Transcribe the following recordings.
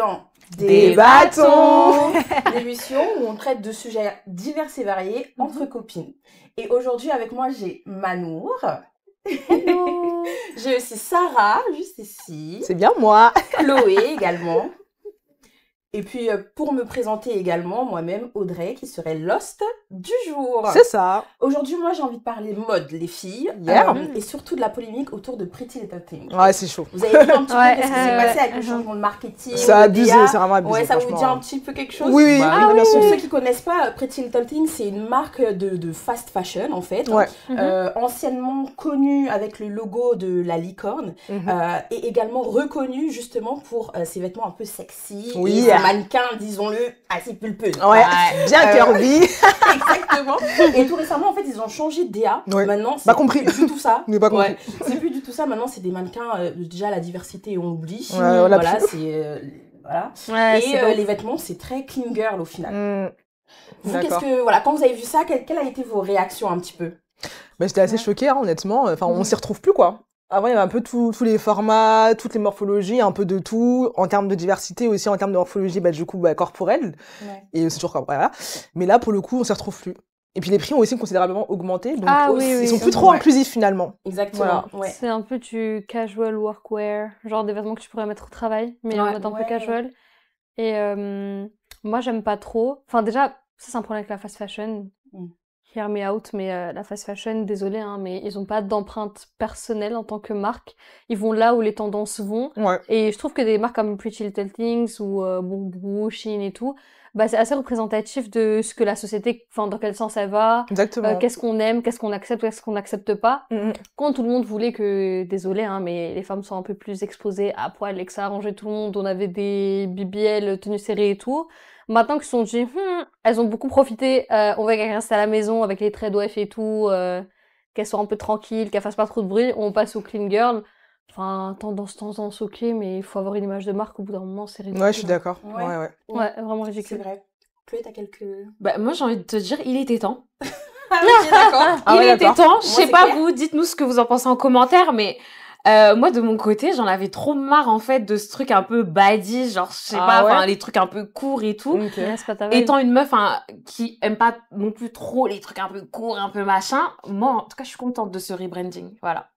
dans Débattons l'émission où on traite de sujets divers et variés entre copines. Et aujourd'hui, avec moi, j'ai Manour. J'ai aussi Sarah, juste ici. C'est bien moi. Chloé également. Et puis, pour me présenter également, moi-même, Audrey, qui serait l'host du jour. C'est ça. Aujourd'hui, moi, j'ai envie de parler mode, les filles. Yeah. Et surtout de la polémique autour de Pretty Little Things. Ouais, c'est chaud. Vous avez vu un petit peu ce qui s'est passé avec le changement de marketing. Ça a abusé, c'est vraiment abusé. Ouais, ça vous dit un petit peu quelque chose? Oui, oui. Pour ceux qui connaissent pas, Pretty Little Things, c'est une marque de fast fashion, en fait. Ouais. Anciennement connue avec le logo de la licorne. Et également reconnue, justement, pour ses vêtements un peu sexy. Oui. Et mannequin, disons-le, assez pulpeuse. Ouais, bien curvy. Exactement. Et tout récemment, en fait, ils ont changé de DA. Ouais. Maintenant, c'est pas compris plus du tout ça. Mais pas compris. Ouais. C'est plus du tout ça. Maintenant, c'est des mannequins. Déjà, la diversité, on oublie. Ouais, voilà, c'est... voilà. Ouais, et les vêtements, c'est très clean girl au final. Vous, D'accord. voilà, quand vous avez vu ça, quelles a été vos réactions un petit peu? Bah, j'étais assez choquée, hein, honnêtement. Enfin, on s'y retrouve plus, quoi. Avant, il y avait un peu tous les formats, toutes les morphologies, un peu de tout, en termes de diversité, aussi en termes de morphologie, du coup, corporelle. Ouais. Et c'est toujours comme voilà. Mais là, pour le coup, on s'y retrouve plus. Et puis les prix ont aussi considérablement augmenté, donc ils sont plus trop inclusifs finalement. Exactement. Voilà. C'est un peu du casual workwear, genre des vêtements que tu pourrais mettre au travail, mais en mode un peu casual. Et moi, j'aime pas trop. Enfin, déjà, ça c'est un problème avec la fast fashion. Hear me out, mais la fast fashion, désolé, hein, mais ils ont pas d'empreinte personnelle en tant que marque. Ils vont là où les tendances vont. Ouais. Et je trouve que des marques comme Pretty Little Things ou Boohoo, Shein et tout, c'est assez représentatif de ce que la société, enfin, dans quel sens elle va. Exactement. Qu'est-ce qu'on aime, qu'est-ce qu'on accepte, qu'est-ce qu'on n'accepte pas. Quand tout le monde voulait que, désolé, hein, mais les femmes sont un peu plus exposées à poil et que ça arrangeait tout le monde, on avait des BBL, tenues serrées et tout. Maintenant qu'ils se sont dit, elles ont beaucoup profité, on va qu'elles restent à la maison avec les traits d'OF et tout, qu'elles soient un peu tranquilles, qu'elles fassent pas trop de bruit, on passe au clean girl. Enfin, tendance, ok, mais il faut avoir une image de marque, au bout d'un moment, c'est ridicule. Ouais, je suis d'accord. Ouais, vraiment ridicule. C'est vrai. Chloé, t'as quelques... moi, j'ai envie de te dire, il était temps. Ah oui, d'accord. Il était temps. Je sais pas, vous, dites-nous ce que vous en pensez en commentaire, mais... moi, de mon côté, j'en avais trop marre, en fait, de ce truc un peu body, genre, je sais pas, enfin, les trucs un peu courts et tout. Étant une meuf, qui aime pas non plus trop les trucs un peu courts, un peu machin, moi, en tout cas, je suis contente de ce rebranding, voilà.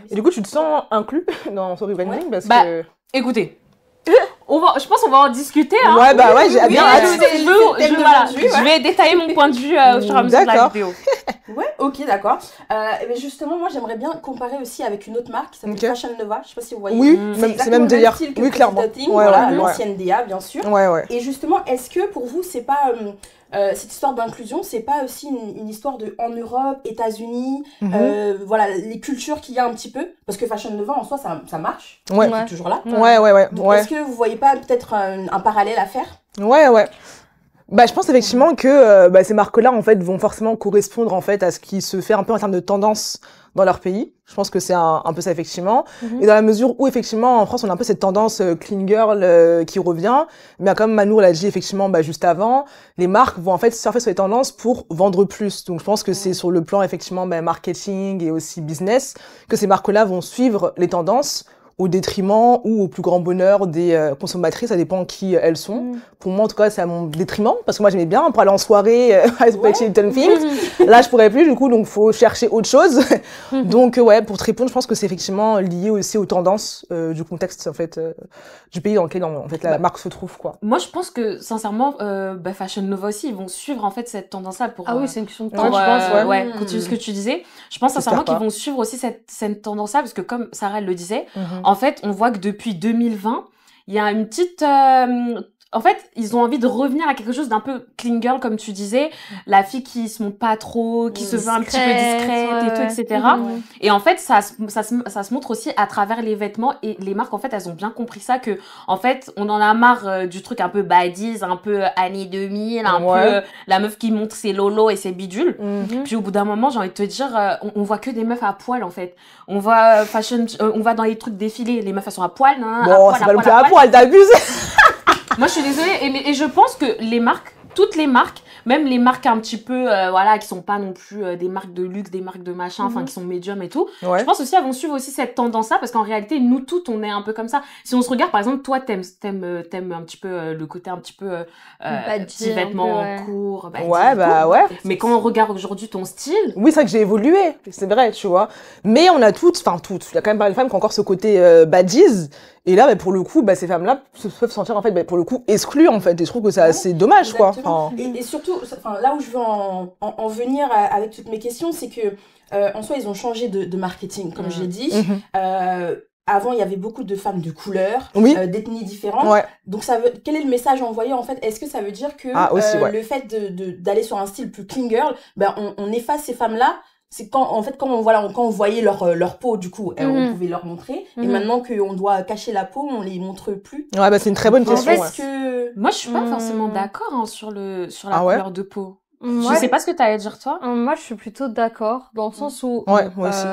Et du coup, tu te sens inclus dans ce rebranding parce que... Écoutez, je pense qu'on va en discuter, hein. Ouais, j'ai bien hâte. Je vais détailler mon point de vue au fur et à mesure de la vidéo. Ouais, ok, d'accord. Mais justement, moi, j'aimerais bien comparer aussi avec une autre marque qui s'appelle Fashion Nova. Je sais pas si vous voyez. Oui, c'est même délire. Oui, clairement. L'ancienne DA, bien sûr. Ouais. Et justement, est-ce que pour vous, c'est pas cette histoire d'inclusion, c'est pas aussi une histoire de en Europe, États-Unis, voilà, les cultures qu'il y a un petit peu, parce que Fashion Nova en soi, ça marche. Ouais. C'est toujours là. Ouais. Donc, est-ce que vous voyez pas peut-être un parallèle à faire? Ouais. Je pense effectivement que ces marques-là en fait vont forcément correspondre en fait à ce qui se fait un peu en termes de tendance dans leur pays. Je pense que c'est un peu ça effectivement. Et dans la mesure où effectivement en France on a un peu cette tendance clean girl qui revient, mais comme Manour l'a dit effectivement juste avant, les marques vont en fait surfer sur les tendances pour vendre plus. Donc je pense que c'est sur le plan effectivement marketing et aussi business que ces marques-là vont suivre les tendances au détriment ou au plus grand bonheur des consommatrices, ça dépend qui elles sont. Pour moi, en tout cas, c'est à mon détriment, parce que moi, j'aimais bien pour aller en soirée avec Little Things. Là, je pourrais plus, du coup, donc faut chercher autre chose. Donc, pour te répondre, je pense que c'est effectivement lié aussi aux tendances du contexte, en fait, du pays dans lequel, en fait, la marque se trouve, quoi. Moi, je pense que, sincèrement, Fashion Nova aussi, ils vont suivre, en fait, cette tendance-là pour... Ah oui, c'est une question de temps, je pense, continue ce que tu disais. Je pense sincèrement qu'ils vont suivre aussi cette tendance-là, parce que comme Sarah le disait, en fait, on voit que depuis 2020, il y a une petite... en fait, ils ont envie de revenir à quelque chose d'un peu clean girl, comme tu disais. La fille qui se montre pas trop, qui se veut un petit peu discrète et tout, etc. Et en fait, ça se montre aussi à travers les vêtements. Et les marques, en fait, elles ont bien compris ça, que, en fait, on en a marre du truc un peu baddies, un peu années 2000, un peu la meuf qui montre ses lolos et ses bidules. Puis au bout d'un moment, j'ai envie de te dire, on voit que des meufs à poil, en fait. On voit on va dans les trucs défilés, les meufs, elles sont à poil, bon, c'est pas à poil, t'abuses. Moi, je suis désolée, et je pense que toutes les marques même les marques un petit peu, voilà, qui sont pas non plus des marques de luxe, des marques de machin, enfin, qui sont médium et tout. Je pense aussi, elles vont suivre aussi cette tendance-là, parce qu'en réalité, nous toutes, on est un peu comme ça. Si on se regarde, par exemple, toi, t'aimes un petit peu le côté un petit peu petits vêtements courts. Mais quand on regarde aujourd'hui ton style... Oui, c'est vrai que j'ai évolué, c'est vrai, tu vois. Mais on a toutes, il y a quand même pas mal de femmes qui ont encore ce côté baddies. Et là, pour le coup, ces femmes-là se peuvent sentir, en fait, pour le coup, exclues, en fait. Et je trouve que c'est assez dommage, quoi. Et surtout, là où je veux en venir avec toutes mes questions, c'est que, en soi, ils ont changé de marketing, comme je l'ai dit. Avant, il y avait beaucoup de femmes de couleur, d'ethnies différentes. Donc, quel est le message envoyé, en fait? Est-ce que ça veut dire que le fait d'aller sur un style plus clean girl, on efface ces femmes-là? C'est quand on voyait leur peau, du coup, on pouvait leur montrer. Et maintenant qu'on doit cacher la peau, on les montre plus. C'est une très bonne question. Moi, je suis pas forcément d'accord sur la couleur de peau. Je sais pas ce que t'allais dire, toi. Moi, je suis plutôt d'accord, dans le sens où, moi aussi.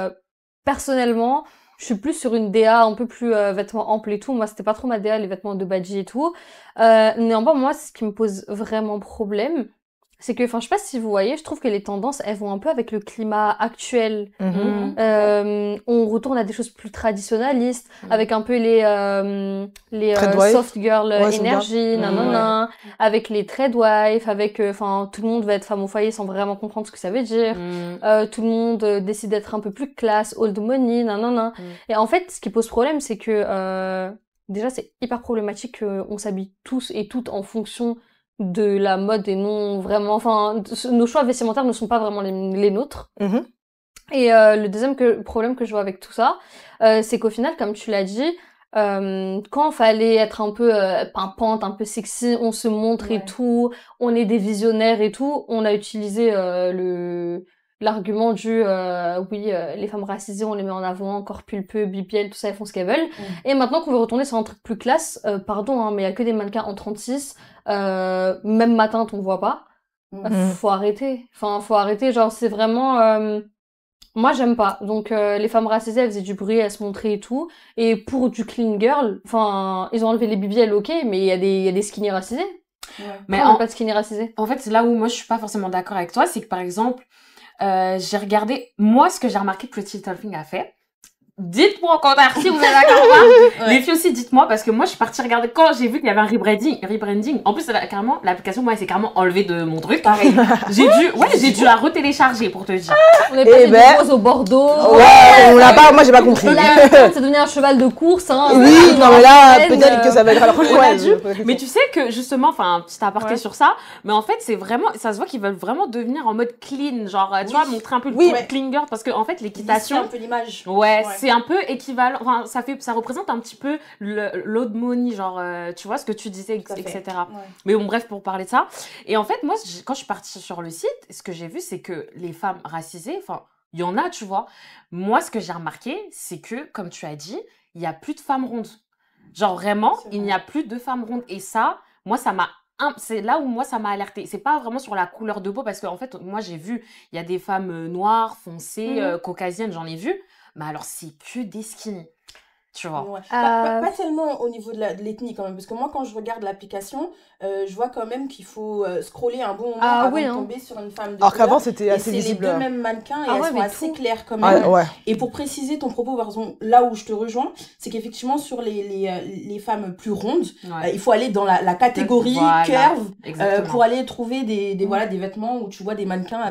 Personnellement, je suis plus sur une DA un peu plus vêtements amples et tout. Moi, c'était pas trop ma DA, les vêtements de badge et tout. Néanmoins, moi, ce qui me pose vraiment problème, c'est que, je sais pas si vous voyez, je trouve que les tendances, elles vont un peu avec le climat actuel. On retourne à des choses plus traditionnalistes, avec un peu les soft girl energy, avec les threadwife, avec, tout le monde va être femme au foyer sans vraiment comprendre ce que ça veut dire. Tout le monde décide d'être un peu plus classe, old money, Et en fait, ce qui pose problème, c'est que, déjà, c'est hyper problématique qu'on s'habille tous et toutes en fonction de la mode et non vraiment, nos choix vestimentaires ne sont pas vraiment les nôtres. Et le deuxième problème que je vois avec tout ça, c'est qu'au final, comme tu l'as dit, quand il fallait être un peu pimpante, un peu sexy, on se montre et tout, on est des visionnaires et tout, on a utilisé l'argument du les femmes racisées, on les met en avant, corps pulpeux, BBL, tout ça, elles font ce qu'elles veulent. Et maintenant qu'on veut retourner sur un truc plus classe, pardon, mais il y a que des mannequins en 36, même matin, on ne voit pas. Faut arrêter. Faut arrêter. Genre, c'est vraiment... moi, j'aime pas. Donc, les femmes racisées, elles faisaient du bruit, elles se montraient et tout. Et pour du clean girl, ils ont enlevé les BBL, ok, mais il y a des skinny racisés. Mais pas de skinny racisés. En fait, là où moi, je suis pas forcément d'accord avec toi, c'est que, par exemple, j'ai regardé, moi, ce que j'ai remarqué que Pretty Little Thing a fait. Dites-moi en commentaire si vous êtes d'accord ou pas. Les filles aussi, dites-moi, parce que moi, je suis partie regarder quand j'ai vu qu'il y avait un rebranding. En plus, carrément, l'application, moi, elle s'est carrément enlevée de mon truc. Pareil. J'ai dû la retélécharger pour te dire. On est passé de rose au Bordeaux. Moi, j'ai pas compris. C'est devenu un cheval de course, hein. Oui, non, mais là, peut-être que ça va être alors mais tu sais que, justement, petit aparté sur ça, mais en fait, c'est vraiment, ça se voit qu'ils veulent vraiment devenir en mode clean, genre, tu vois, montrer un peu le clean girl, parce que, en fait, l'équitation. C'est un peu l'image. C'est un peu équivalent, ça représente un petit peu l'old money, genre, tu vois ce que tu disais, etc. Mais bon, bref, pour parler de ça. Et en fait, moi, quand je suis partie sur le site, ce que j'ai vu, c'est que les femmes racisées, il y en a, tu vois. Moi, ce que j'ai remarqué, c'est que, comme tu as dit, il n'y a plus de femmes rondes. Genre, vraiment, il n'y a plus de femmes rondes. Et ça, moi, c'est là où moi ça m'a alertée. C'est pas vraiment sur la couleur de peau, parce que en fait, moi, j'ai vu, il y a des femmes noires, foncées, caucasiennes, j'en ai vu. Mais alors, c'est que des skinny, tu vois. Pas tellement au niveau de l'ethnie quand même, parce que moi, quand je regarde l'application, je vois quand même qu'il faut scroller un bon moment avant de tomber sur une femme de couleur. Alors qu'avant, c'était assez visible. C'est les deux mêmes mannequins et elles sont assez claires quand même. Et pour préciser ton propos, par exemple, là où je te rejoins, c'est qu'effectivement, sur les femmes plus rondes, il faut aller dans la catégorie curve pour aller trouver des vêtements où tu vois des mannequins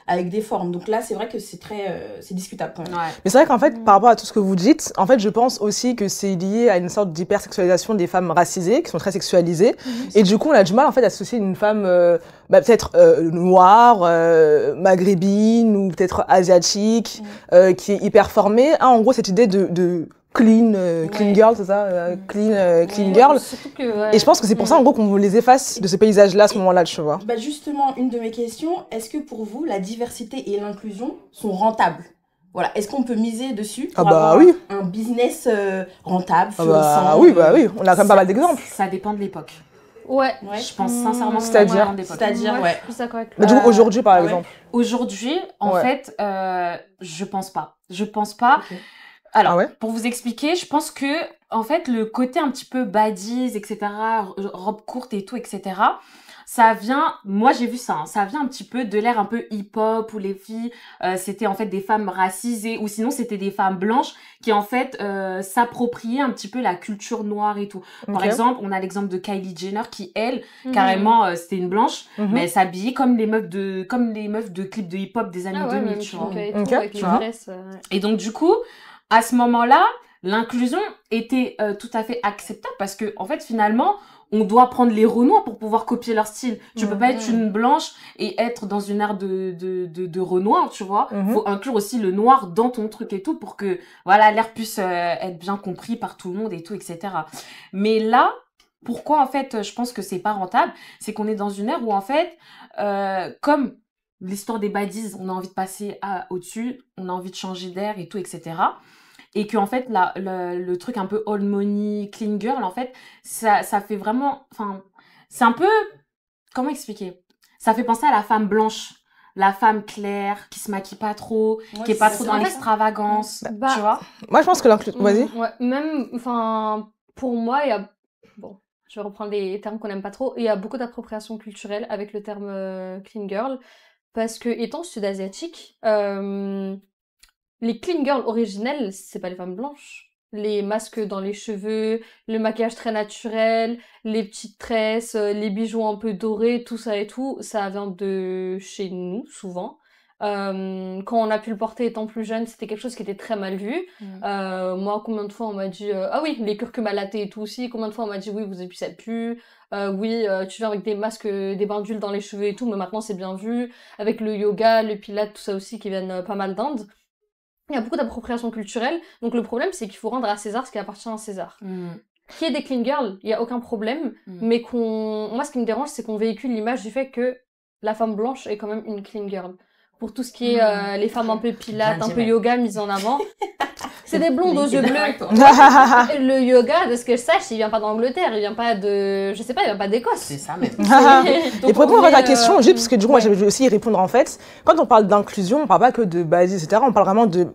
avec des formes. Donc là, c'est vrai que c'est discutable quand même. Mais c'est vrai qu'en fait, par rapport à tout ce que vous dites, en fait, je pense aussi que c'est lié à une sorte d'hypersexualisation des femmes racisées, qui sont très sexualisées. Et du coup, on a du mal, en fait, à associer une femme peut-être noire, maghrébine ou peut-être asiatique, qui est hyper formée, a en gros cette idée de clean girl, c'est ça, clean girl. Et je pense que c'est pour ça, en gros, qu'on les efface de ce paysage-là à ce moment-là, tu vois. Justement, une de mes questions, est-ce que pour vous, la diversité et l'inclusion sont rentables? Voilà, est-ce qu'on peut miser dessus pour avoir un business rentable, florissant? Oui, on a quand même pas mal d'exemples. Ça dépend de l'époque. Je pense sincèrement. C'est-à-dire, je suis d'accord avec toi. Du coup, aujourd'hui, par exemple. Aujourd'hui, en fait, je pense pas. Okay. Alors, pour vous expliquer, je pense que, en fait, le côté un petit peu baddies, etc., robe courte et tout, etc., ça vient, moi j'ai vu ça, hein, ça vient un petit peu de l'ère un peu hip-hop où les filles, c'était en fait des femmes racisées ou sinon c'était des femmes blanches qui en fait s'appropriaient un petit peu la culture noire et tout. Par exemple, on a l'exemple de Kylie Jenner qui, elle, carrément, c'était une blanche, mais elle s'habillait comme les meufs de clips de hip-hop des années 2000, tu vois. Et donc du coup, à ce moment-là, l'inclusion était tout à fait acceptable parce que en fait finalement on doit prendre les Renois pour pouvoir copier leur style. Tu peux pas être une blanche et être dans une ère de Renoir, tu vois. Faut inclure aussi le noir dans ton truc et tout pour que, voilà, l'air puisse être bien compris par tout le monde et tout, etc. Mais là, pourquoi, en fait, je pense que c'est pas rentable, c'est qu'on est dans une ère où, en fait, comme l'histoire des baddies, on a envie de passer au-dessus, on a envie de changer d'air et tout, etc. Et que en fait le truc un peu old money clean girl en fait ça fait vraiment, enfin c'est un peu, comment expliquer, ça fait penser à la femme blanche, la femme claire qui se maquille pas trop, qui est pas trop dans l'extravagance, tu vois. Moi je pense que l'inclusion, vas-y. Ouais, même, enfin pour moi il y a, bon, je vais reprendre les termes qu'on aime pas trop, il y a beaucoup d'appropriation culturelle avec le terme clean girl parce que étant sud-asiatique, les clean girls originelles, c'est pas les femmes blanches. Les masques dans les cheveux, le maquillage très naturel, les petites tresses, les bijoux un peu dorés, tout ça et tout, ça vient de chez nous, souvent. Quand on a pu le porter étant plus jeune, c'était quelque chose qui était très mal vu. Moi, combien de fois on m'a dit ah oui, les curcuma latte et tout aussi, combien de fois on m'a dit oui, vous épicez plus, oui, tu viens avec des masques, des bains d'huile dans les cheveux et tout, mais maintenant c'est bien vu, avec le yoga, le pilate, tout ça aussi qui viennent pas mal d'Inde. Il y a beaucoup d'appropriation culturelle, donc le problème c'est qu'il faut rendre à César ce qui appartient à César. Qu'il y ait des clean girls, il y a aucun problème, mais moi ce qui me dérange c'est qu'on véhicule l'image du fait que la femme blanche est quand même une clean girl. Pour tout ce qui est les femmes un peu pilates, un peu yoga mises en avant. C'est des blondes aux yeux bleus. Le yoga, de ce que je sache, il vient pas d'Angleterre, il vient pas de, je sais pas, il vient pas d'Écosse. C'est ça même. Et pour répondre à ta question, juste parce que du coup, moi, je vais aussi y répondre en fait. Quand on parle d'inclusion, on parle pas que de base, etc. On parle vraiment de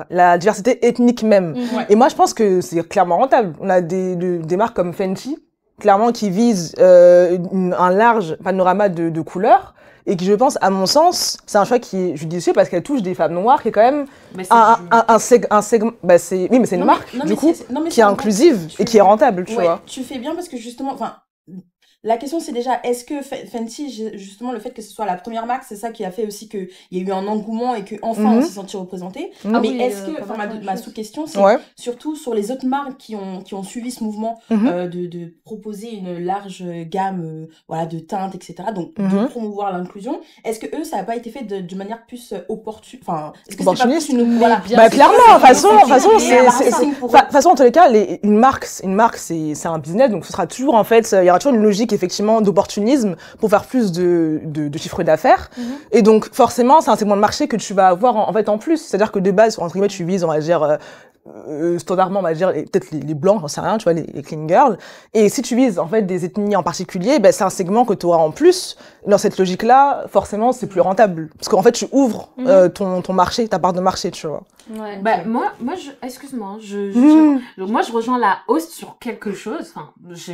la diversité ethnique même. Et moi, je pense que c'est clairement rentable. On a des marques comme Fenty, clairement, qui visent un large panorama de couleurs. Et qui, je pense, à mon sens, c'est un choix qui est judicieux parce qu'elle touche des femmes noires, qui est quand même un segment. Bah oui, mais c'est une marque, du coup, qui est inclusive et qui est rentable, tu vois. Tu fais bien parce que justement, enfin, la question c'est déjà, est-ce que Fenty, justement, le fait que ce soit la première marque, c'est ça qui a fait aussi qu'il y a eu un engouement et qu'enfin on s'est senti représenté. Mais est-ce que, enfin, ma sous-question, c'est surtout sur les autres marques qui ont suivi ce mouvement de proposer une large gamme voilà, de teintes, etc. Donc, de promouvoir l'inclusion. Est-ce que eux, ça n'a pas été fait de manière plus opportune, enfin, est-ce que c'est pas plus une... Voilà. Bah, clairement, de toute façon, en tous les cas, une marque, c'est un business, donc ce sera toujours, en fait, il y aura toujours une logique effectivement d'opportunisme pour faire plus de chiffre d'affaires. Et donc forcément c'est un segment de marché que tu vas avoir en fait en plus, c'est-à-dire que de base entre guillemets tu vises, on va dire standardement on va dire peut-être les blancs, j'en sais rien, tu vois, les clean girls, et si tu vises en fait des ethnies en particulier, ben c'est un segment que tu auras en plus. Dans cette logique là forcément c'est plus rentable parce qu'en fait tu ouvres ton marché, ta part de marché, tu vois. Bah moi excuse-moi, moi je rejoins la host sur quelque chose, enfin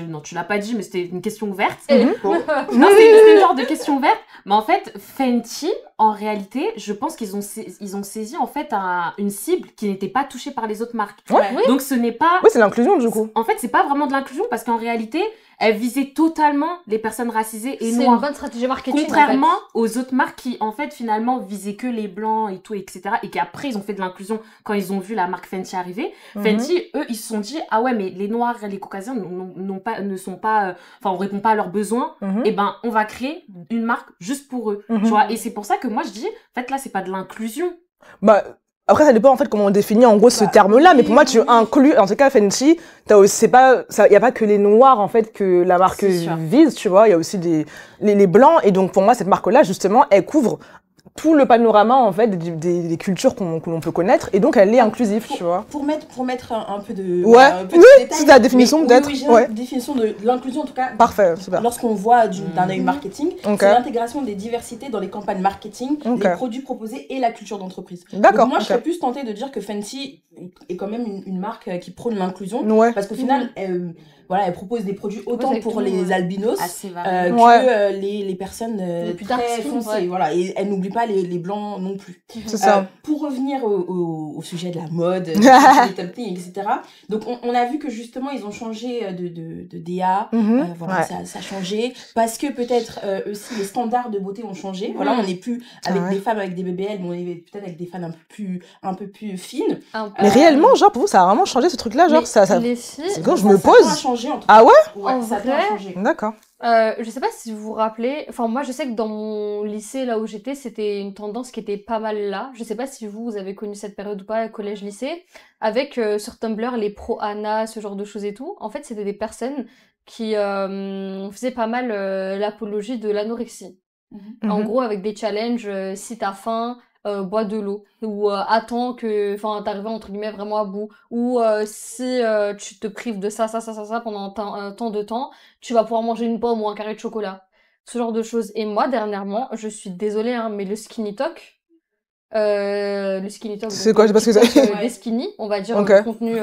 non tu l'as pas dit mais c'était une question verte. Non c'est une genre de question verte, mais en fait Fenty en réalité je pense qu'ils ont saisi en fait une cible qui n'était pas touchée par les autres marques. Donc ce n'est pas, c'est l'inclusion du coup. En fait c'est pas vraiment de l'inclusion parce qu'en réalité elle visait totalement les personnes racisées et noires. C'est une bonne stratégie marketing. Contrairement aux autres marques qui, en fait, finalement, visaient que les blancs et tout, etc. Et qu'après, ils ont fait de l'inclusion quand ils ont vu la marque Fenty arriver. Fenty, eux, ils se sont dit, ah ouais, mais les noirs et les caucasiens ne sont pas, enfin, on répond pas à leurs besoins. Et ben, on va créer une marque juste pour eux. Tu vois. Et c'est pour ça que moi, je dis, en fait, là, c'est pas de l'inclusion. Bah, après, ça dépend en fait comment on définit en gros ce terme-là, mais pour moi, tu inclus, en tout cas, Fenty, y a pas que les noirs en fait que la marque vise, tu vois, il y a aussi les blancs, et donc pour moi, cette marque-là, justement, elle couvre tout le panorama en fait des cultures que l'on peut connaître, et donc elle est inclusive, tu vois. Pour mettre un peu de c'est la définition peut-être. La définition de l'inclusion en tout cas. Parfait, super. Lorsqu'on voit d'un œil marketing, c'est l'intégration des diversités dans les campagnes marketing, les produits proposés et la culture d'entreprise. D'accord. Donc moi je serais plus tentée de dire que Fenty est quand même une marque qui prône l'inclusion, parce qu'au final voilà, elle propose des produits autant pour les albinos que les personnes plus très foncées, voilà, et elle n'oublie pas les blancs non plus. C'est ça. Pour revenir au sujet de la mode, les templates, etc. Donc on a vu que justement ils ont changé de DA, voilà, ça a changé parce que peut-être aussi les standards de beauté ont changé. Voilà, on n'est plus avec des femmes avec des BBL, mais on est peut-être avec des femmes un peu plus fines. Mais réellement, genre pour vous, ça a vraiment changé ce truc-là, genre ça. Les filles, c'est quand je me pose. Ça a changé en tout cas. Ah ouais? Ouais, ça a changé. D'accord. Je sais pas si vous vous rappelez, enfin moi je sais que dans mon lycée là où j'étais c'était une tendance qui était pas mal là. Je sais pas si vous avez connu cette période ou pas, collège-lycée, avec sur Tumblr les pro-Ana, ce genre de choses et tout. En fait c'était des personnes qui faisaient pas mal l'apologie de l'anorexie. En gros avec des challenges, si t'as faim, bois de l'eau, ou attends que t'arrives entre guillemets vraiment à bout, ou si tu te prives de ça pendant un temps de temps, tu vas pouvoir manger une pomme ou un carré de chocolat, ce genre de choses. Et moi dernièrement, je suis désolée hein, mais le skinny talk c'est quoi, je sais pas ce que c'est. des skinny, on va dire le contenu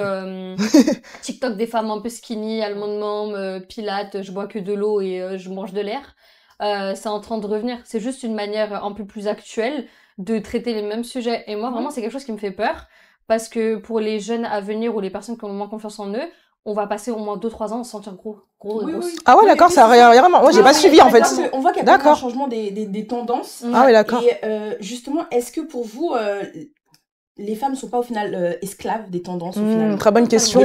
TikTok des femmes un peu skinny, almond mom, pilates, je bois que de l'eau et je mange de l'air. C'est en train de revenir. C'est juste une manière un peu plus actuelle de traiter les mêmes sujets. Et moi, vraiment, c'est quelque chose qui me fait peur. Parce que pour les jeunes à venir ou les personnes qui ont moins confiance en eux, on va passer au moins 2-3 ans à se sentir gros. Oui. Ah ouais, d'accord, ça a vraiment... Moi, j'ai pas suivi, en fait. On voit qu'il y a un changement des tendances. Ah oui, d'accord. Et justement, est-ce que pour vous... les femmes ne sont pas au final esclaves des tendances au final. Très bonne question.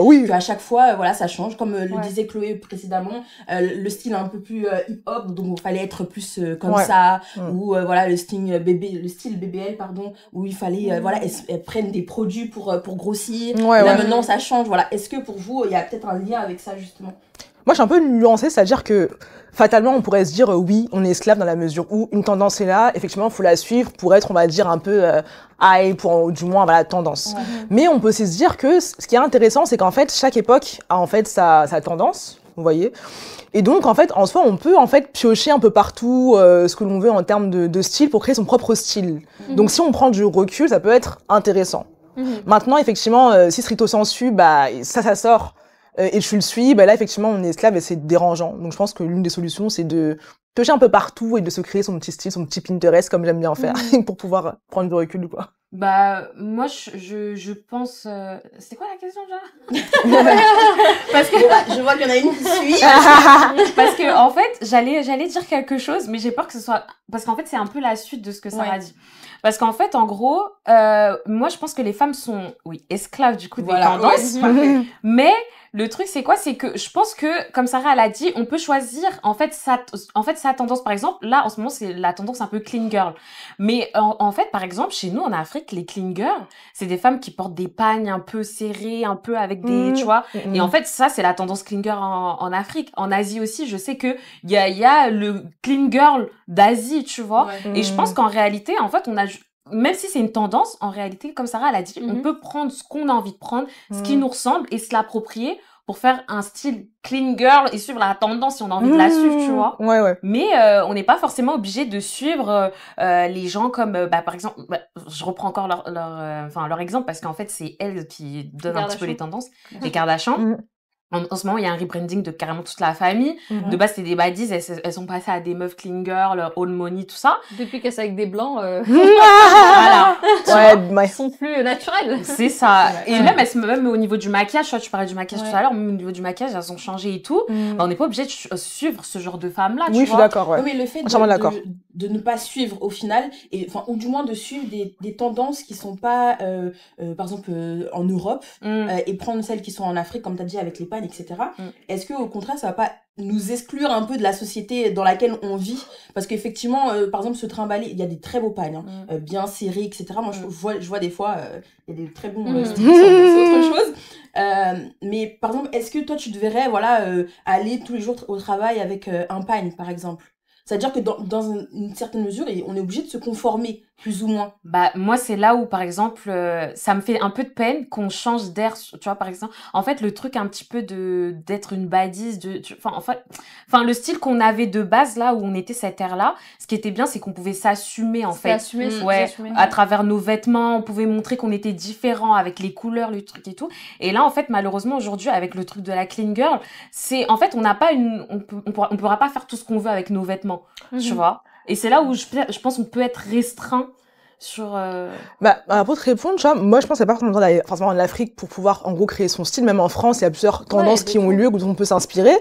Oui. À chaque fois, voilà, ça change. Comme le disait Chloé précédemment, le style un peu plus hip-hop, donc il fallait être plus comme ça. Ou voilà, le style BBL, pardon, où il fallait, voilà, elles prennent des produits pour grossir. Là, maintenant, ça change. Voilà. Est-ce que pour vous, il y a peut-être un lien avec ça, justement? Moi, je suis un peu nuancée, c'est-à-dire que fatalement, on pourrait se dire oui, on est esclave dans la mesure où une tendance est là, effectivement, il faut la suivre pour être, on va dire, un peu high, pour du moins, voilà, tendance. Mais on peut aussi se dire que ce qui est intéressant, c'est qu'en fait, chaque époque a en fait sa tendance, vous voyez. Et donc, en fait, en soi, on peut en fait piocher un peu partout ce que l'on veut en termes de style pour créer son propre style. Donc, si on prend du recul, ça peut être intéressant. Maintenant, effectivement, si stricto sensu, bah, ça sort. Et je le suis, bah là effectivement on est esclave et c'est dérangeant. Donc je pense que l'une des solutions c'est de piocher un peu partout et de se créer son petit style, son petit Pinterest comme j'aime bien faire pour pouvoir prendre du recul quoi. Bah moi je pense c'était quoi la question déjà? Parce que je vois qu'il y en a une qui suit. Parce que en fait j'allais dire quelque chose mais j'ai peur que ce soit parce qu'en fait c'est un peu la suite de ce que Sarah dit. Parce qu'en fait, en gros, moi, je pense que les femmes sont, esclaves du coup des tendances. Mais le truc, c'est quoi? C'est que je pense que, comme Sarah l'a dit, on peut choisir, en fait, sa tendance. Par exemple, là, en ce moment, c'est la tendance un peu clean girl. Mais en fait, par exemple, chez nous, en Afrique, les clean girls, c'est des femmes qui portent des pagnes un peu serrées, un peu avec des, tu vois. Et en fait, ça, c'est la tendance clean girl en Afrique. En Asie aussi, je sais que il y a le clean girl d'Asie, tu vois. Et je pense qu'en réalité, en fait, même si c'est une tendance, en réalité, comme Sarah l'a dit, on peut prendre ce qu'on a envie de prendre, ce qui nous ressemble et se l'approprier pour faire un style clean girl et suivre la tendance si on a envie de la suivre, tu vois. Mais on n'est pas forcément obligé de suivre les gens comme, par exemple, je reprends encore leur exemple parce qu'en fait, c'est elles qui donnent un petit peu les tendances, les Kardashians. En ce moment, il y a un rebranding de carrément toute la famille. De base, c'était des baddies, elles sont passées à des meufs clean girl, old money, tout ça. Depuis qu'elles sont avec des blancs, voilà. Ils sont plus naturels. C'est ça. Et même au niveau du maquillage, tu parlais du maquillage tout à l'heure, même au niveau du maquillage, elles ont changé et tout. On n'est pas obligé de suivre ce genre de femmes-là, tu vois. Oui, je suis d'accord, Oui, mais le fait de ne pas suivre au final, ou du moins de suivre des tendances qui sont pas, par exemple, en Europe, et prendre celles qui sont en Afrique, comme tu as dit, avec les pagnes, etc. Est-ce que au contraire ça va pas nous exclure un peu de la société dans laquelle on vit? Parce qu'effectivement, par exemple, se trimballer, il y a des très beaux pagnes, bien serrés, etc. Moi, je vois des fois, il y a des très bons stylistes, c'est autre chose. Mais par exemple, est-ce que toi, tu devrais aller tous les jours au travail avec un pagne, par exemple? C'est-à-dire que dans une certaine mesure, on est obligé de se conformer, plus ou moins. Bah, moi, c'est là où, par exemple, ça me fait un peu de peine qu'on change d'air, tu vois, par exemple. En fait, le truc un petit peu d'être une badise, enfin, le style qu'on avait de base, là, où on était cette ère-là, ce qui était bien, c'est qu'on pouvait s'assumer, en fait. Assumer, à travers nos vêtements, on pouvait montrer qu'on était différents avec les couleurs, le truc et tout. Et là, en fait, malheureusement, aujourd'hui, avec le truc de la clean girl, en fait, on n'a pas on pourra pas faire tout ce qu'on veut avec nos vêtements, tu vois. Et c'est là où je pense qu'on peut être restreint sur... Pour te répondre, tu vois, moi, je pense qu'il n'y a pas forcément besoin d'aller forcément en Afrique pour pouvoir, en gros, créer son style. Même en France, il y a plusieurs tendances qui ont lieu, où on peut s'inspirer.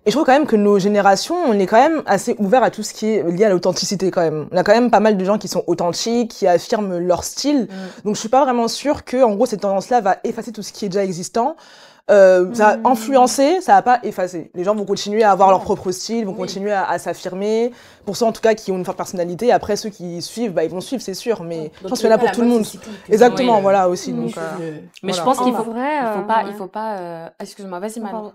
Et je trouve quand même que nos générations, on est quand même assez ouvert à tout ce qui est lié à l'authenticité, quand même. On a quand même pas mal de gens qui sont authentiques, qui affirment leur style. Donc, je suis pas vraiment sûre que, en gros, cette tendance-là va effacer tout ce qui est déjà existant. Ça va influencer, ça va pas effacer. Les gens vont continuer à avoir leur propre style, vont continuer à s'affirmer. Pour ceux, en tout cas, qui ont une forte personnalité, après, ceux qui suivent, ils vont suivre, c'est sûr. Mais je pense qu'il y en a pour tout le monde. Exactement, voilà, aussi. Donc, mais je pense qu'il faut pas, excuse-moi, vas-y, Manon.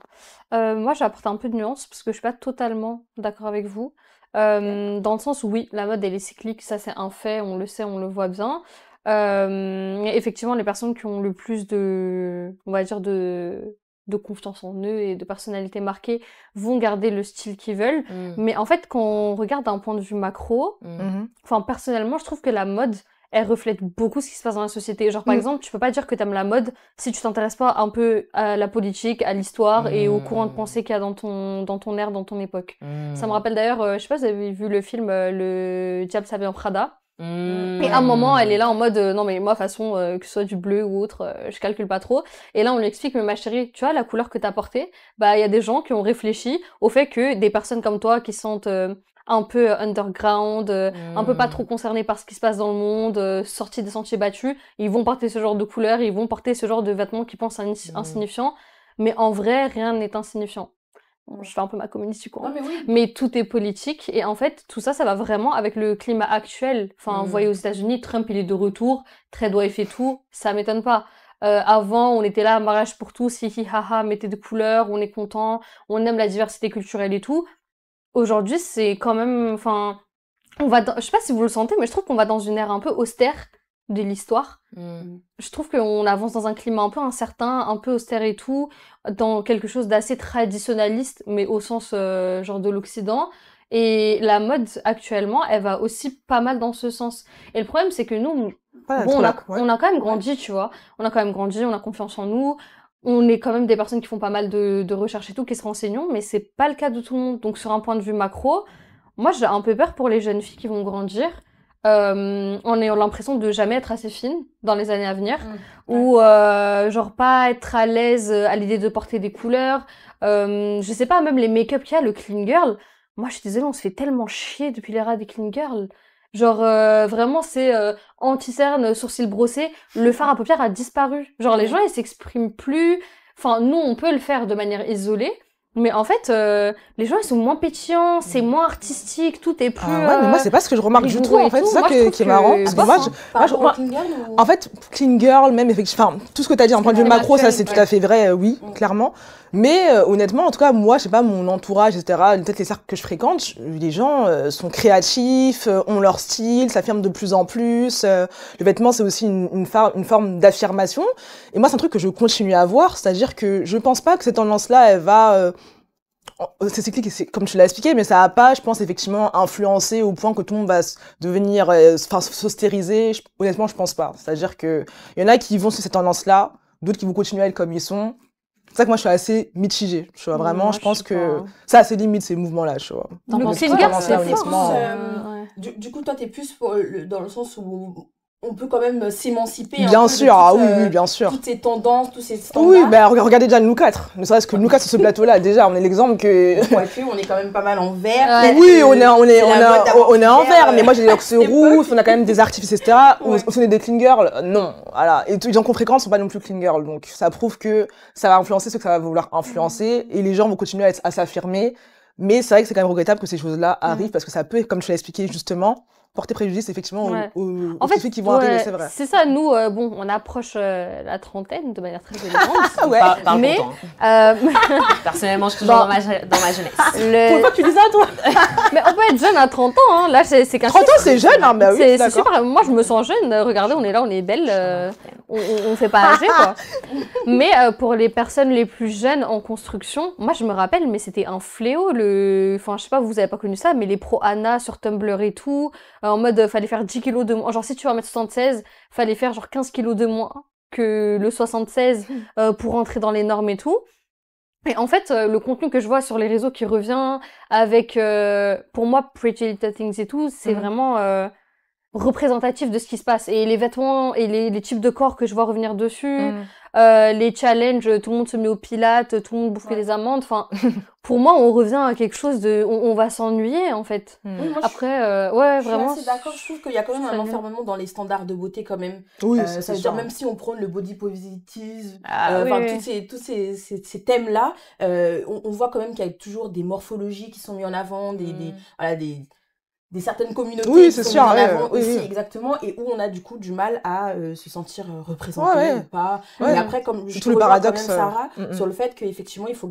Moi, j'ai apporté un peu de nuance, parce que je suis pas totalement d'accord avec vous. Dans le sens où, oui, la mode, elle est cyclique, ça, c'est un fait, on le sait, on le voit bien. Effectivement, les personnes qui ont le plus on va dire de confiance en eux et de personnalité marquée vont garder le style qu'ils veulent. Mais en fait, quand on regarde d'un point de vue macro, enfin, personnellement, je trouve que la mode, elle reflète beaucoup ce qui se passe dans la société. Genre, par exemple, tu peux pas dire que t'aimes la mode si tu t'intéresses pas un peu à la politique, à l'histoire et au courant de pensée qu'il y a dans ton ère, dans ton époque. Ça me rappelle d'ailleurs, je sais pas si vous avez vu le film Le Diable s'habille en Prada. Et à un moment, elle est là en mode non mais moi de toute façon que ce soit du bleu ou autre, je calcule pas trop. Et là on lui explique mais ma chérie, tu vois la couleur que t'as portée, il y a des gens qui ont réfléchi au fait que des personnes comme toi qui sont un peu underground, un peu pas trop concernées par ce qui se passe dans le monde, sortis des sentiers battus, ils vont porter ce genre de couleurs, ils vont porter ce genre de vêtements qu'ils pensent insignifiants, mais en vrai rien n'est insignifiant. Je fais un peu ma communiste du courant. Mais tout est politique. Et en fait, tout ça, ça va vraiment avec le climat actuel. Enfin, vous voyez aux États-Unis, Trump, il est de retour. Trudeau, il fait tout. Ça m'étonne pas. Avant, on était là, mariage pour tous, hihi, haha, mettez de couleurs, on est content, on aime la diversité culturelle et tout. Aujourd'hui, c'est quand même, enfin, je sais pas si vous le sentez, mais je trouve qu'on va dans une ère un peu austère de l'histoire. Je trouve qu'on avance dans un climat un peu incertain, un peu austère et tout, dans quelque chose d'assez traditionnaliste, mais au sens genre de l'Occident. Et la mode actuellement, elle va aussi pas mal dans ce sens. Et le problème, c'est que nous, on a quand même grandi, tu vois. On a quand même grandi, on a confiance en nous. On est quand même des personnes qui font pas mal de recherches et tout, qui se renseignent, mais c'est pas le cas de tout le monde. Donc sur un point de vue macro, moi j'ai un peu peur pour les jeunes filles qui vont grandir. En ayant l'impression de jamais être assez fine dans les années à venir, ou genre pas être à l'aise à l'idée de porter des couleurs, je sais pas, même les make-up qu'il y a, le clean girl, moi je suis désolée, on se fait tellement chier depuis l'ère des clean girls, genre vraiment c'est anti-cerne, sourcils brossés, le fard à paupières a disparu, genre les gens ils s'expriment plus, enfin nous on peut le faire de manière isolée, mais en fait, les gens, ils sont moins pétillants, c'est moins artistique, tout est plus... mais moi, c'est pas ce que je remarque du tout, en fait. C'est ça qui est marrant. Parce que moi, en fait, clean girl, même, effectivement, tout ce que t'as dit en point de vue macro, ça, c'est tout à fait vrai, oui, clairement. Mais honnêtement, en tout cas, moi, je sais pas, mon entourage, etc., peut-être les cercles que je fréquente, les gens sont créatifs, ont leur style, s'affirment de plus en plus. Le vêtement, c'est aussi une forme d'affirmation. Et moi, c'est un truc que je continue à voir, c'est-à-dire que je pense pas que cette tendance-là, elle va... c'est cyclique, comme tu l'as expliqué, mais ça a pas, je pense, effectivement, influencé au point que tout le monde va devenir, s'austériser. Honnêtement, je pense pas. C'est-à-dire que il y en a qui vont sur cette tendance-là, d'autres qui vont continuer à être comme ils sont. C'est ça que moi, je suis assez mitigée. Je vois vraiment, je pense que ça a ses limites, ces mouvements-là, tu vois. C'est une garde, c'est honnêtement. Du coup, toi, t'es plus dans le sens où on peut quand même s'émanciper. Bien sûr, oui, bien sûr. Toutes ces tendances, tous ces standards. Oui, regardez déjà nous quatre. Ne serait-ce que nous quatre sur ce plateau-là, déjà, on est l'exemple que... on est quand même pas mal en vert. Oui, on est en vert, mais moi j'ai des locks rouges, on a quand même des artifices, etc. On est des clean girls, non, voilà. Et tous les gens qu'on fréquente sont pas non plus clean girls, donc ça prouve que ça va influencer ce que ça va vouloir influencer, et les gens vont continuer à s'affirmer. Mais c'est vrai que c'est quand même regrettable que ces choses-là arrivent, parce que ça peut, comme tu l'as expliqué justement, porter préjudice, effectivement, Ouais. aux En fait, filles qui vont arriver, c'est vrai. c'est ça, nous, bon, on approche la trentaine de manière très élégante. Ouais. Parle Mais, pour toi, hein. euh, Personnellement, je suis toujours Bon. dans ma jeunesse. le- Pourquoi tu dis ça, toi? Mais on peut être jeune à 30 ans, hein. Là, c'est qu'un 30 ans, c'est jeune, hein, bah oui, c'est d'accord. super. Moi, je me sens jeune. Regardez, on est là, on est belle. On fait pas âgé, quoi. Mais pour les personnes les plus jeunes en construction, moi, je me rappelle, mais c'était un fléau. Enfin, je sais pas, vous avez pas connu ça, mais les pro-ANA sur Tumblr et tout, en mode, fallait faire 10 kilos de moins. Genre, si tu vas mettre 76, fallait faire genre 15 kilos de moins que le 76 pour rentrer dans les normes et tout. Et en fait, le contenu que je vois sur les réseaux qui revient avec, pour moi, Pretty Little Things et tout, c'est vraiment représentatif de ce qui se passe. Et les vêtements et les types de corps que je vois revenir dessus, les challenges, tout le monde se met au pilates, tout le monde bouffe des amandes. Enfin, pour moi, on revient à quelque chose de... On va s'ennuyer, en fait. Oui, moi, Après, ouais, vraiment... Je suis assez d'accord, je trouve qu'il y a quand même un enfermement dans les standards de beauté quand même. Oui, ça veut dire, même si on prône le body positivisme, oui. tous ces thèmes-là, on voit quand même qu'il y a toujours des morphologies qui sont mises en avant, des certaines communautés Oui, qui c'est sont sûr, mises en ouais, avant oui, aussi, oui. exactement, et où on a du coup du mal à se sentir représenté Ouais, ou pas. ouais. Et après, comme je Tout le rejoins paradoxe, quand même Sarah, mm, mm. sur le fait qu'effectivement, il faut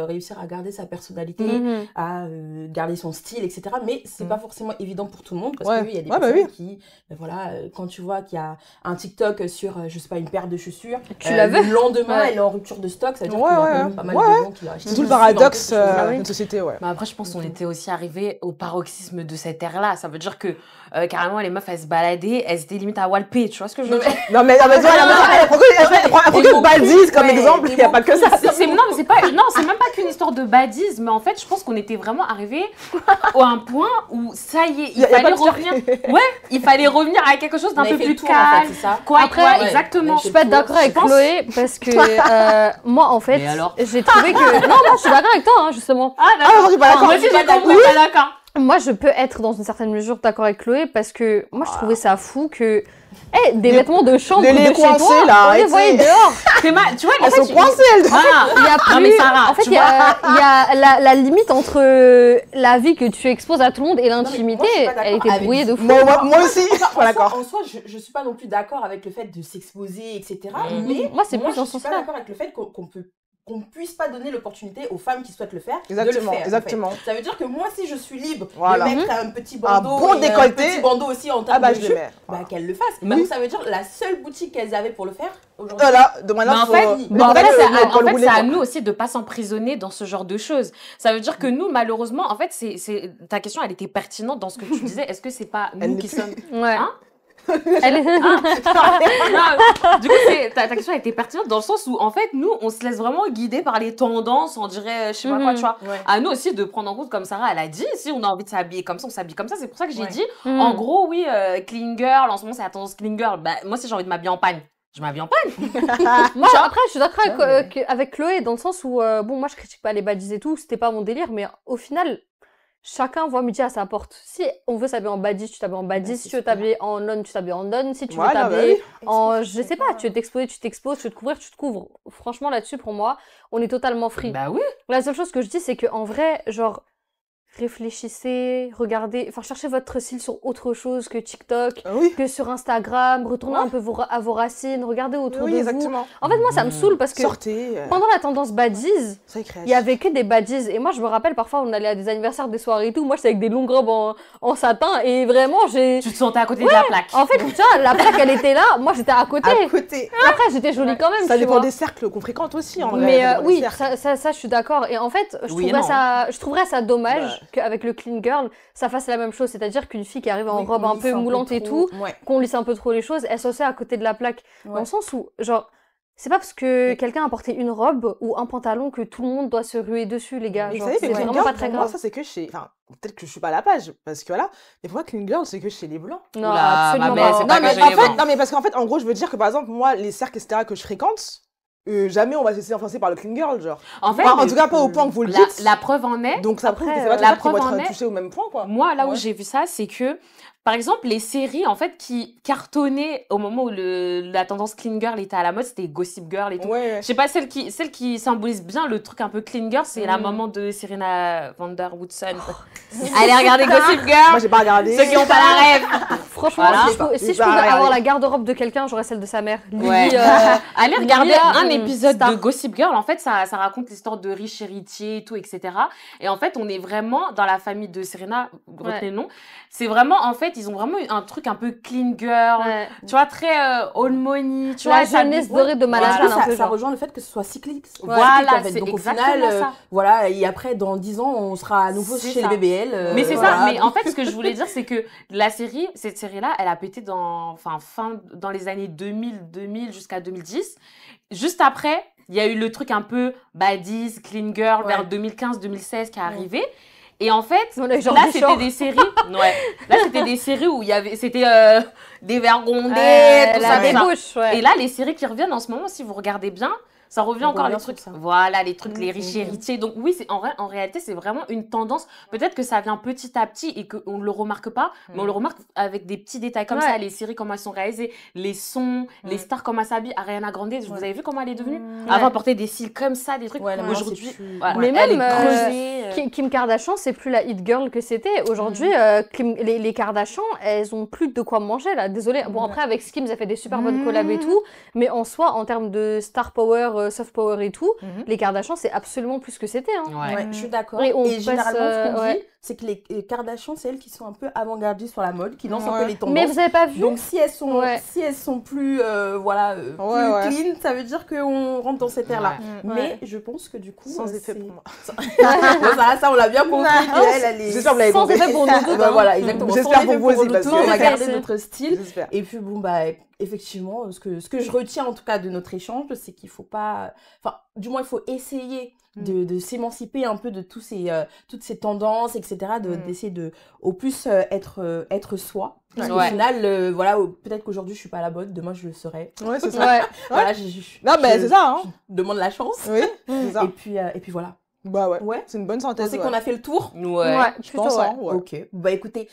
réussir à garder sa personnalité, Mhm. à garder son style, etc. Mais c'est pas forcément évident pour tout le monde, parce Ouais. qu'il y a des Ouais, bah personnes oui. qui, voilà, quand tu vois qu'il y a un TikTok sur, je sais pas, une paire de chaussures, Tu la veux? le lendemain, Ouais. elle est en rupture de stock, ça veut dire Ouais, qu'il y a ouais, quand même pas mal ouais. de gens qui l'ont acheté. C'est tout le dessus, paradoxe dans quelque chose. Ah oui. de notre société, ouais. Mais après, je pense qu'on était aussi arrivé au paroxysme de cette ère-là. Ça veut dire que carrément, les meufs, elles se baladaient, elles étaient limite à Walpé. Tu vois ce que je veux dire? Non, mais tu vois, elle prend que badise comme exemple, il n'y a pas que ça. Non, mais c'est pas, non, c'est même pas qu'une histoire de badisme, mais en fait, je pense qu'on était vraiment arrivé à un point où ça y est, il fallait revenir. Ouais, il fallait revenir à quelque chose d'un peu plus calme. Quoi, Après, exactement. Je suis pas d'accord avec Chloé parce que moi en fait Mais alors j'ai trouvé que non moi je suis d'accord avec toi hein, justement. Ah d'accord. je suis pas d'accord. Moi aussi j'ai compris, pas d'accord. Moi je peux être dans une certaine mesure d'accord avec Chloé parce que moi je trouvais ça fou que des vêtements de chambre les de chez coincés, toi, là, on les arrêtez. voyait dehors. Tu vois, Elles sont coincées, elles. Ah, Il y a plus, non mais Sarah, en fait tu il y a la limite entre la vie que tu exposes à tout le monde et l'intimité, elle était brouillée de fou. Moi aussi, je suis Enfin, pas d'accord. En soi, je suis pas non plus d'accord avec le fait de s'exposer, etc. Mais Moi c'est plus je dans suis ce pas sens-là. d'accord avec le fait qu'on puisse pas donner l'opportunité aux femmes qui souhaitent le faire Exactement, de le faire. exactement. En fait. Ça veut dire que moi, si je suis libre Voilà. de mettre un petit bandeau, bon et décolleté. un petit bandeau aussi en termes bah de je jupe, le mets. bah qu'elles le fassent. Oui. Donc ça veut dire la seule boutique qu'elles avaient pour le faire aujourd'hui. Voilà, de Mais maintenant, en fait, faut c'est à nous aussi de pas s'emprisonner dans ce genre de choses. Ça veut dire que nous, malheureusement, en fait, ta question, elle était pertinente dans ce que tu disais. Est-ce que c'est pas nous qui sommes... Ouais. Hein? Elle est... Non, du coup, ta question a été pertinente dans le sens où, en fait, nous, on se laisse vraiment guider par les tendances, on dirait, je sais pas quoi, tu vois. Ouais. À nous aussi de prendre en compte, comme Sarah, elle a dit, si on a envie de s'habiller comme ça, on s'habille comme ça. C'est pour ça que j'ai dit, en gros, oui, clean girl, en ce moment, c'est la tendance clean girl. Bah, moi, si j'ai envie de m'habiller en pagne, je m'habille en pagne. Moi, après, je suis d'accord avec Chloé dans le sens où, bon, moi, je critique pas les badges et tout, c'était pas mon délire, mais au final, chacun voit midi à sa porte. Si on veut s'habiller en badis, tu t'habilles en badis. Si tu veux t'habiller en non, tu t'habilles en non. Si tu veux t'habiller en, je sais pas, tu veux t'exposer, tu t'exposes, tu veux te couvrir, tu te couvres. Franchement, là-dessus, pour moi, on est totalement free. Bah oui. La seule chose que je dis, c'est qu'en vrai, genre, réfléchissez, regardez, enfin, cherchez votre style sur autre chose que TikTok, que sur Instagram, retournez un peu à vos racines, regardez autour de vous. En fait, moi, ça me saoule parce que pendant la tendance baddies, il y avait que des baddies. Et moi, je me rappelle, parfois, on allait à des anniversaires, des soirées et tout. Moi, j'étais avec des longues robes en satin et vraiment, Tu te sentais à côté de la plaque. En fait, tu vois, la plaque, elle était là. Moi, j'étais à côté. Après, j'étais jolie quand même. Ça dépend des cercles qu'on fréquente aussi, en vrai. Mais oui, ça, je suis d'accord. Et en fait, je trouverais ça dommage qu'avec le clean girl, ça fasse la même chose. C'est-à-dire qu'une fille qui arrive en robe un peu moulante et tout, qu'on lisse un peu trop les choses, elle s'assied à côté de la plaque. Dans le sens où, genre, c'est pas parce que quelqu'un a porté une robe ou un pantalon que tout le monde doit se ruer dessus, les gars. Genre, c'est vraiment pas très grave. Ça, c'est que chez... Enfin, peut-être que je suis pas à la page, parce que voilà. Mais pour moi, clean girl, c'est que chez les blancs. Non, absolument pas. Non, mais parce qu'en fait, en gros, je veux dire que, par exemple, moi, les cercles, etc., que je fréquente, jamais on va se laisser influencer par le clean girl, genre. En fait, en tout cas, pas au point que vous le dites. La preuve en est. Donc, ça prouve que c'est pas tout ça qui va être touché au même point, quoi. Moi, là où j'ai vu ça, c'est que, par exemple, les séries, en fait, qui cartonnaient au moment où la tendance clean girl était à la mode, c'était Gossip Girl et tout. Ouais. Je sais pas, celle qui symbolise bien le truc un peu clean girl, c'est la maman de Serena Van Der Woodson. Allez regarder Gossip Girl. Moi, j'ai pas regardé. Ceux qui ont pas la rêve. Franchement, Voilà. si je pouvais avoir la garde-robe de quelqu'un, j'aurais celle de sa mère. Ouais. Allez regarder un épisode Star. de Gossip Girl. En fait, ça raconte l'histoire de riches héritiers et tout, etc. Et en fait, on est vraiment dans la famille de Serena, retenez le nom. C'est vraiment, en fait, ils ont vraiment eu un truc un peu clean girl, tu vois, très all money, tu vois. La jeunesse dorée de Manhattan, un peu. Ça rejoint le fait que ce soit cyclique. Voilà, en fait. c'est donc au exactement final, ça. Voilà, et après, dans 10 ans, on sera à nouveau chez les BBL. Mais c'est voilà. ça, mais en fait, ce que je voulais dire, c'est que cette série-là, elle a pété dans les années 2000 jusqu'à 2010. Juste après, il y a eu le truc un peu baddies, clean girl, vers 2015-2016 qui est arrivé. Et en fait, là, c'était des séries. Là, c'était des séries où c'était dévergondé, tout ça, débouche. Et là, les séries qui reviennent en ce moment, si vous regardez bien, ça revient encore les trucs. Voilà, les trucs, les riches héritiers. Donc oui, en réalité, c'est vraiment une tendance. Peut-être que ça vient petit à petit et qu'on ne le remarque pas, mais on le remarque avec des petits détails comme ça. Les séries, comment elles sont réalisées, les sons, les stars, comment elles s'habillent. Ariana Grande, vous avez vu comment elle est devenue avant, elle portait des cils comme ça, des trucs. Aujourd'hui, mais elle même est creusée. Kim Kardashian, c'est plus la hit girl que c'était. Aujourd'hui, les Kardashian, elles ont plus de quoi manger là. Désolée. Bon, après, avec Skims, elle fait des super bonnes collabs et tout. Mais en soi, en termes de star power, soft power et tout, les Kardashian, c'est absolument plus ce que c'était. Je suis d'accord. Et généralement, ce qu'on dit, c'est que les Kardashian, c'est elles qui sont un peu avant-gardistes sur la mode, qui lancent un peu les tendances. Mais vous avez pas vu? Donc si elles sont plus, plus clean, ça veut dire qu'on rentre dans cette ère-là. Mais je pense que du coup... Sans effet pour moi. Ça, on l'a bien compris. J'espère que vous l'avez compris. Sans effet pour nous tous. Voilà, exactement. J'espère pour vous aussi, parce on va garder que... notre style. J'espère. Et puis bon, bah... Effectivement, ce que je retiens en tout cas de notre échange, c'est qu'il faut pas... Enfin, du moins, il faut essayer de s'émanciper un peu de toutes ces tendances, etc. D'essayer de, au plus, être soi. Parce qu'au final, voilà, peut-être qu'aujourd'hui, je suis pas à la mode, demain, je le serai. Ouais, c'est ça. Voilà, c'est ça, hein. Je demande la chance. Oui, c'est ça. Et puis voilà. Bah ouais, c'est une bonne synthèse. C'est qu'on a fait le tour. Je pense. Ok. Bah écoutez,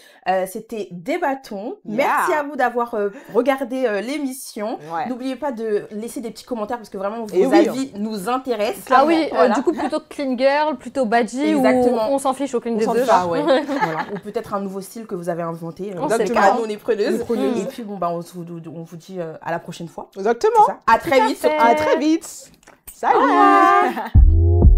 c'était Débattons. Merci à vous d'avoir regardé l'émission. N'oubliez pas de laisser des petits commentaires parce que vraiment vos avis nous intéressent. Ah oui, du coup plutôt clean girl, plutôt badgy ou on s'en fiche aucune des deux. Voilà. Ou peut-être un nouveau style que vous avez inventé. Nous on est preneuses. Et puis bon bah on vous dit à la prochaine fois. Exactement. À très vite. À très vite. Salut.